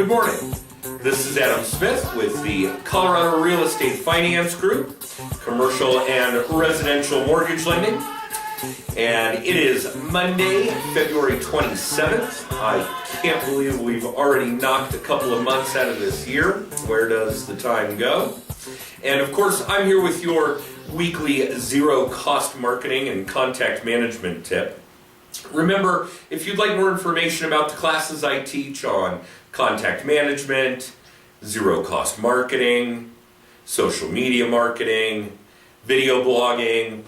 Good morning. This is Adam Smith with the Colorado Real Estate Finance Group, commercial and residential mortgage lending. And it is Monday, February 27th. I can't believe we've already knocked a couple of months out of this year. Where does the time go? And of course, I'm here with your weekly zero-cost marketing and contact management tip. Remember, if you'd like more information about the classes I teach on contact management, zero-cost marketing, social media marketing, video blogging,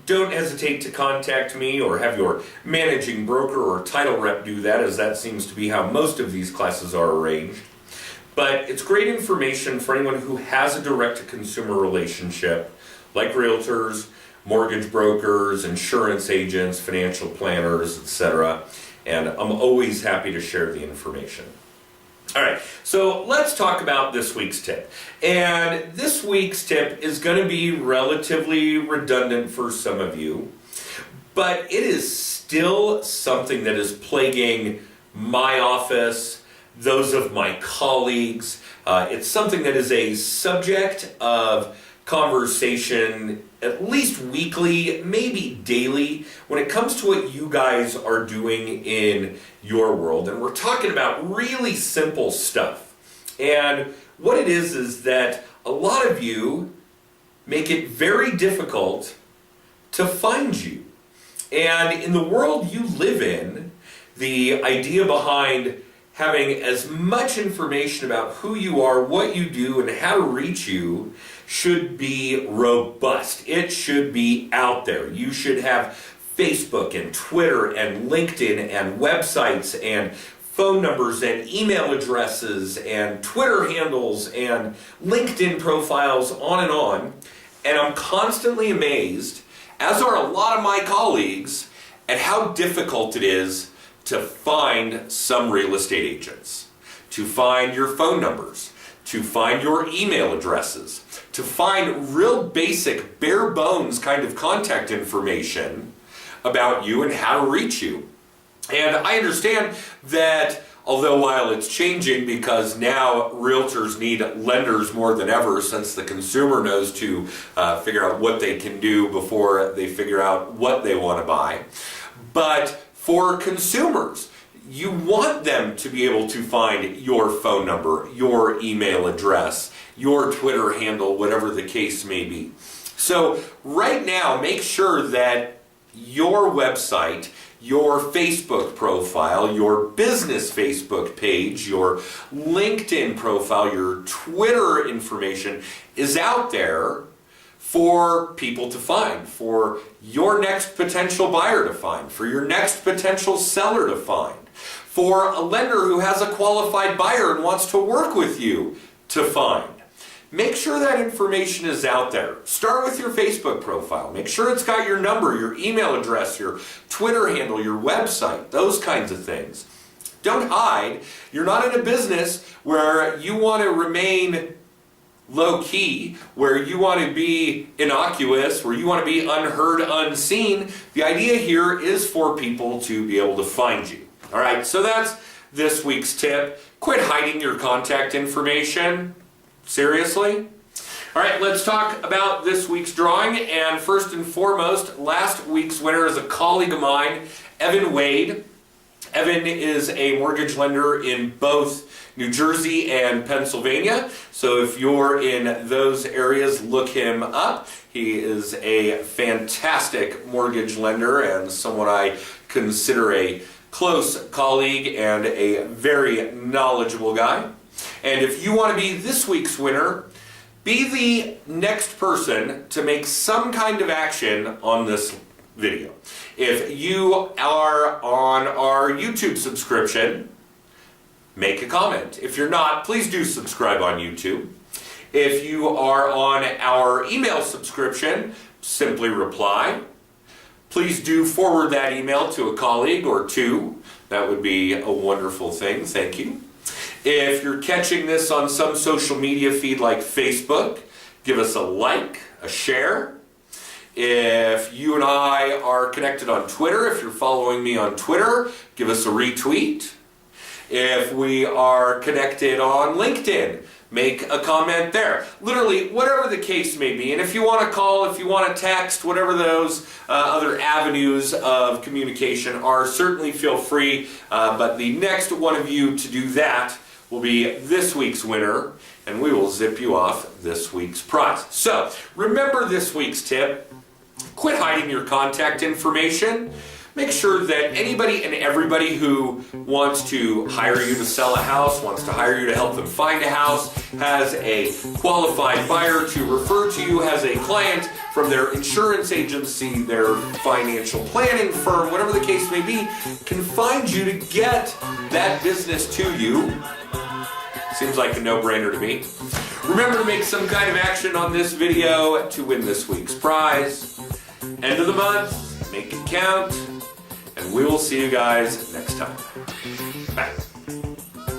don't hesitate to contact me or have your managing broker or title rep do that, as that seems to be how most of these classes are arranged. But it's great information for anyone who has a direct-to-consumer relationship, like realtors, mortgage brokers, insurance agents, financial planners, etc. And I'm always happy to share the information. All right, so let's talk about this week's tip. And this week's tip is going to be relatively redundant for some of you, but it is still something that is plaguing my office, those of my colleagues. It's something that is a subject of conversation at least weekly, maybe daily, when it comes to what you guys are doing in your world. And we're talking about really simple stuff. And what it is that a lot of you make it very difficult to find you. And in the world you live in, the idea behind having as much information about who you are, what you do, and how to reach you should be robust. It should be out there. You should have Facebook and Twitter and LinkedIn and websites and phone numbers and email addresses and Twitter handles and LinkedIn profiles, on and on. And I'm constantly amazed, as are a lot of my colleagues, at how difficult it is to find some real estate agents, to find your phone numbers, to find your email addresses, to find real basic, bare bones kind of contact information about you and how to reach you. And I understand that although while it's changing, because now realtors need lenders more than ever, since the consumer knows to figure out what they can do before they figure out what they want to buy. But for consumers, you want them to be able to find your phone number, your email address, your Twitter handle, whatever the case may be. So right now, make sure that your website, your Facebook profile, your business Facebook page, your LinkedIn profile, your Twitter information is out there for people to find, for your next potential buyer to find, for your next potential seller to find, for a lender who has a qualified buyer and wants to work with you to find. Make sure that information is out there. Start with your Facebook profile. Make sure it's got your number, your email address, your Twitter handle, your website, those kinds of things. Don't hide. You're not in a business where you want to remain low-key, where you want to be innocuous, where you want to be unheard, unseen. The idea here is for people to be able to find you. All right, so that's this week's tip. Quit hiding your contact information. Seriously? All right, let's talk about this week's drawing. And first and foremost, last week's winner is a colleague of mine, Evan Wade. Evan is a mortgage lender in both New Jersey and Pennsylvania. So if you're in those areas, look him up. He is a fantastic mortgage lender and someone I consider a close colleague and a very knowledgeable guy. And if you want to be this week's winner, be the next person to make some kind of action on this video. If you are on our YouTube subscription, make a comment. If you're not, please do subscribe on YouTube. If you are on our email subscription, simply reply. Please do forward that email to a colleague or two. That would be a wonderful thing. Thank you. If you're catching this on some social media feed like Facebook, give us a like, a share. If you and I are connected on Twitter, if you're following me on Twitter, give us a retweet. If we are connected on LinkedIn, make a comment there. Literally, whatever the case may be. And if you want to call, if you want to text, whatever those other avenues of communication are, certainly feel free. But the next one of you to do that will be this week's winner, and we will zip you off this week's prize. So, remember this week's tip. Quit hiding your contact information. Make sure that anybody and everybody who wants to hire you to sell a house, wants to hire you to help them find a house, has a qualified buyer to refer to you, has a client from their insurance agency, their financial planning firm, whatever the case may be, can find you to get that business to you. Seems like a no-brainer to me. Remember to make some kind of action on this video to win this week's prize. End of the month, make it count, and we will see you guys next time. Bye.